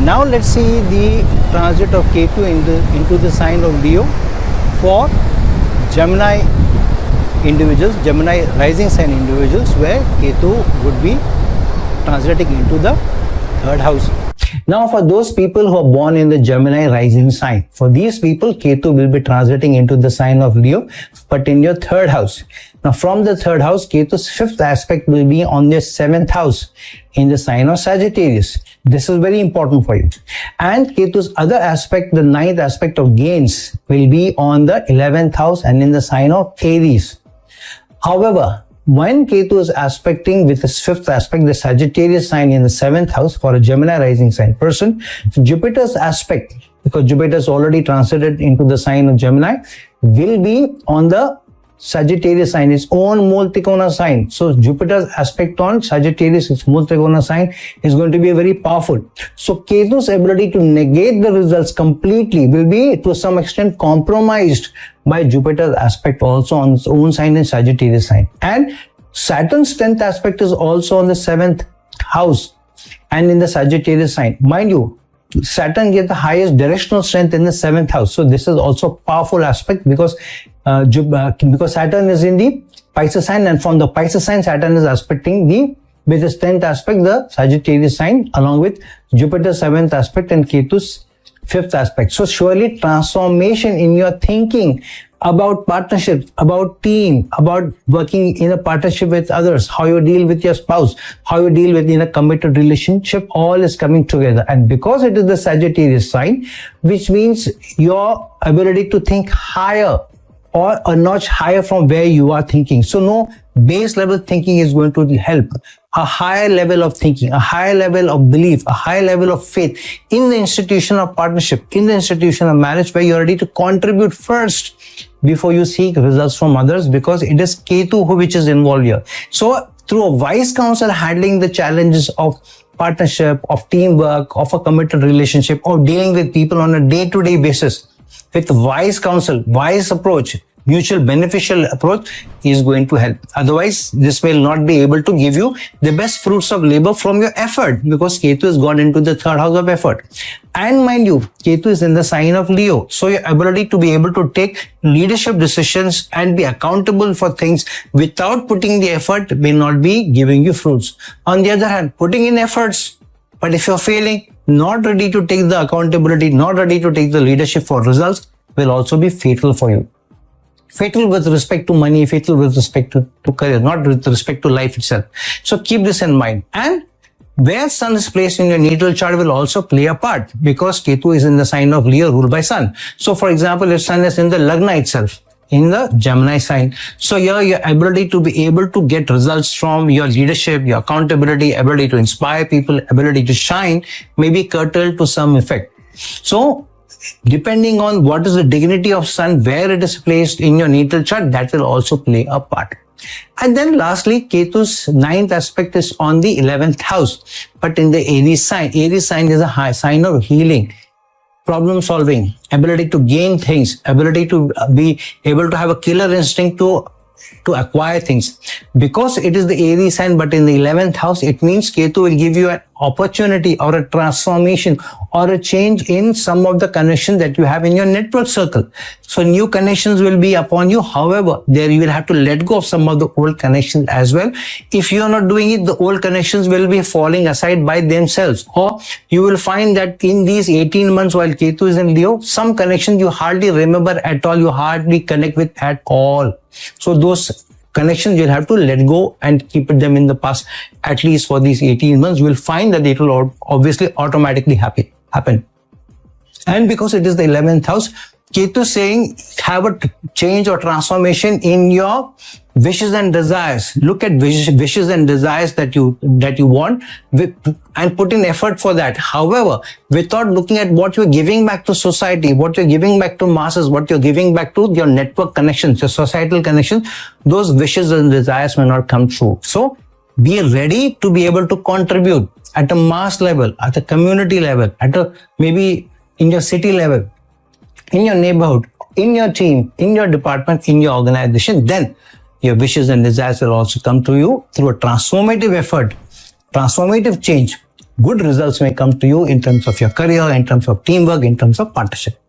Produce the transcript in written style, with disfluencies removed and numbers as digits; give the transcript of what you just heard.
Now let's see the transit of Ketu into the sign of Leo for Gemini individuals, Gemini rising sign individuals, where Ketu would be transiting into the third house. Now for those people who are born in the Gemini rising sign, for these people Ketu will be transiting into the sign of Leo, but in your third house. Now from the third house, Ketu's fifth aspect will be on the seventh house in the sign of Sagittarius. This is very important for you. And Ketu's other aspect, the ninth aspect of gains, will be on the 11th house and in the sign of Aries. However, when Ketu is aspecting with his fifth aspect, the Sagittarius sign in the seventh house for a Gemini rising sign person, Jupiter's aspect, because Jupiter is already transited into the sign of Gemini, will be on the Sagittarius sign, its own Mool Trikona sign. So Jupiter's aspect on Sagittarius, its Mool Trikona sign, is going to be very powerful. So Ketu's ability to negate the results completely will be to some extent compromised by Jupiter's aspect also on its own sign in Sagittarius sign. And Saturn's 10th aspect is also on the 7th house and in the Sagittarius sign. Mind you, Saturn gets the highest directional strength in the 7th house. So this is also a powerful aspect because Saturn is in the Pisces sign, and from the Pisces sign, Saturn is aspecting with his 10th aspect, the Sagittarius sign, along with Jupiter's 7th aspect and Ketu's 5th aspect. So surely transformation in your thinking about partnerships, about team, about working in a partnership with others, how you deal with your spouse, how you deal with in a committed relationship, all is coming together. And because it is the Sagittarius sign, which means your ability to think higher or a notch higher from where you are thinking. So no base level thinking is going to help. A higher level of thinking, a higher level of belief, a higher level of faith in the institution of partnership, in the institution of marriage, where you're ready to contribute first before you seek results from others, because it is Ketu which is involved here. So through a wise counsel handling the challenges of partnership, of teamwork, of a committed relationship, or dealing with people on a day-to-day basis, with wise counsel, wise approach, mutual beneficial approach is going to help. Otherwise, this will not be able to give you the best fruits of labor from your effort, because Ketu has gone into the third house of effort. And mind you, Ketu is in the sign of Leo. So your ability to be able to take leadership decisions and be accountable for things without putting the effort may not be giving you fruits. On the other hand, putting in efforts, but if you're failing, not ready to take the accountability, not ready to take the leadership for results, will also be fatal for you. Fatal with respect to money, fatal with respect to career, not with respect to life itself. So keep this in mind. And where Sun is placed in your natal chart will also play a part, because Ketu is in the sign of Leo ruled by Sun. So for example, if Sun is in the Lagna itself, in the Gemini sign, so your ability to be able to get results from your leadership, your accountability, ability to inspire people, ability to shine may be curtailed to some effect. So depending on what is the dignity of Sun, where it is placed in your natal chart, that will also play a part. And then lastly, Ketu's 9th aspect is on the 11th house, but in the Aries sign. Aries sign is a high sign of healing, problem solving, ability to gain things, ability to be able to have a killer instinct to acquire things. Because it is the Aries sign, but in the 11th house, it means Ketu will give you an opportunity or a transformation or a change in some of the connections that you have in your network circle. So new connections will be upon you. However, there you will have to let go of some of the old connections as well. If you are not doing it, the old connections will be falling aside by themselves. Or you will find that in these 18 months while Ketu is in Leo, some connections you hardly remember at all, you hardly connect with at all. So those connections you'll have to let go and keep them in the past, at least for these 18 months. You will find that it will obviously automatically happen. And because it is the 11th house, Ketu is saying have a change or transformation in your wishes and desires. Look at wishes and desires that you want and put in effort for that. However, without looking at what you're giving back to society, what you're giving back to masses, what you're giving back to your network connections, your societal connections, those wishes and desires may not come true. So be ready to be able to contribute at a mass level, at a community level, at a maybe in your city level, in your neighborhood, in your team, in your department, in your organization. Then your wishes and desires will also come to you through a transformative effort, transformative change, good results may come to you in terms of your career, in terms of teamwork, in terms of partnership.